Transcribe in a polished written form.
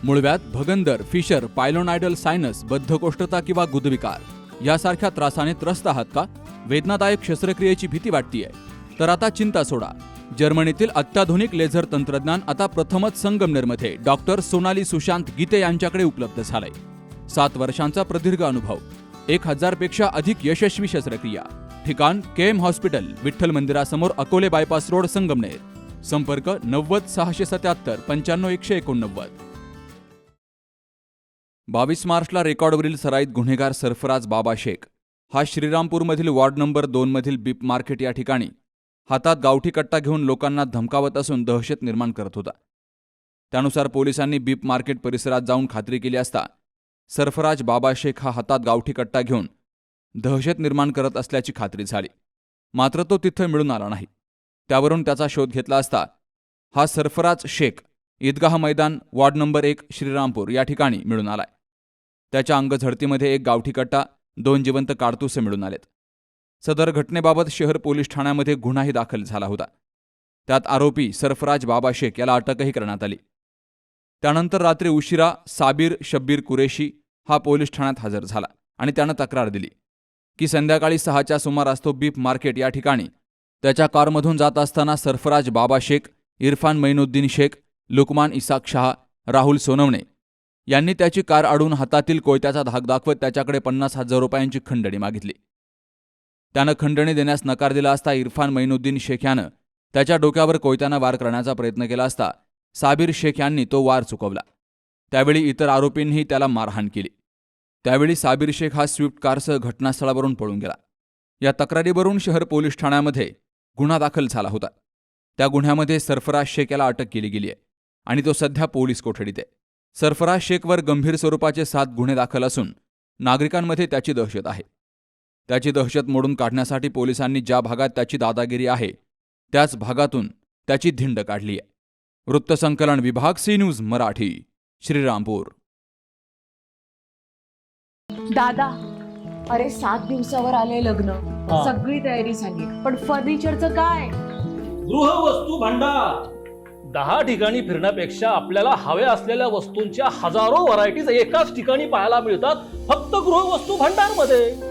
मूळव्याध, भगंदर, fissure, पायलोनायडल sinus, बद्धकोष्ठता किंवा गुदविकार यासारख्या त्रासाने त्रस्त आहात का? वेदनादायक शस्त्रक्रियेची भीती वाटतेय? तर आता चिंता सोडा. जर्मनीतील अत्याधुनिक लेझर तंत्रज्ञान आता प्रथमच संगमनेरमध्ये डॉक्टर सोनाली सुशांत गीते यांच्याकडे उपलब्ध झालंय. 7 वर्षांचा प्रदीर्घ अनुभव, 1000 पेक्षा अधिक यशस्वी शस्त्रक्रिया. ठिकाण केएम हॉस्पिटल, विठ्ठल मंदिरासमोर, अकोले बायपास रोड, संगमनेर. संपर्क 90 677 95 189. 22 मार्चला रेकॉर्डवरील सराईत गुन्हेगार सरफराज बाबा शेख हा श्रीरामपूरमधील वॉर्ड नंबर 2 मधील बीप मार्केट या ठिकाणी हातात गावठी कट्टा घेऊन लोकांना धमकावत असून दहशत निर्माण करत होता. त्यानुसार पोलिसांनी बीप मार्केट परिसरात जाऊन खात्री केली असता सरफराज बाबा शेख हा हातात गावठी कट्टा घेऊन दहशत निर्माण करत असल्याची खात्री झाली. मात्र तो तिथं मिळून आला नाही. त्यावरून त्याचा शोध घेतला असता हा सरफराज शेख ईदगाह मैदान, वॉर्ड नंबर 1, श्रीरामपूर या ठिकाणी मिळून आलाय. त्याच्या अंगझडतीमध्ये 1 गावठी कट्टा, 2 जिवंत काडतुसे मिळून आलेत. सदर घटनेबाबत शहर पोलीस ठाण्यामध्ये गुन्हाही दाखल झाला होता. त्यात आरोपी सरफराज बाबा शेख याला अटकही करण्यात आली. त्यानंतर रात्री उशिरा साबीर शब्बीर कुरेशी हा पोलीस ठाण्यात हजर झाला आणि त्यानं तक्रार दिली की संध्याकाळी 6च्या सुमारास तो बीप मार्केट या ठिकाणी त्याच्या कारमधून जात असताना सरफराज बाबा शेख, इरफान मैनुद्दीन शेख, लुकमान इसाक शाह, राहुल सोनवणे यांनी त्याची कार अडवून हातातील कोयत्याचा धाक दाखवत त्याच्याकडे 50,000 रुपयांची खंडणी मागितली. त्यानं खंडणी देण्यास नकार दिला असता इरफान मैनुद्दीन शेख यानं त्याच्या डोक्यावर कोयत्यानं वार करण्याचा प्रयत्न केला असता साबीर शेख यांनी तो वार चुकवला. त्यावेळी इतर आरोपींनीही त्याला मारहाण केली. त्यावेळी साबीर शेख हा स्विफ्ट कारसह घटनास्थळावरून पळून गेला. या तक्रारीवरून शहर पोलीस ठाण्यामध्ये गुन्हा दाखल झाला होता. त्या गुन्ह्यामध्ये सरफराज शेख याला अटक केली गेली आहे आणि तो सध्या पोलीस कोठडीत आहे. सरफराज शेखवर गंभीर स्वरूपाचे 7 गुन्हे दाखल असून नागरिकांमध्ये त्याची दहशत आहे. त्याची दहशत मोडून काढण्यासाठी पोलिसांनी ज्या भागात त्याची दादागिरी आहे त्याच भागातून त्याची धिंड काढली आहे. वृत्तसंकलन विभाग, सी न्यूज मराठी, श्रीरामपूर. दादा, अरे 7 दिवसावर आले लग्न, सगळी तयारी झाली, पण फर्निचरचं काय? गृहवस्तू भांडार 10 ठिकाणी फिरण्यापेक्षा आपल्याला हव्या असलेल्या वस्तूंच्या हजारो व्हरायटीज एकाच ठिकाणी पाहायला मिळतात फक्त गृहवस्तू भांडार मध्ये.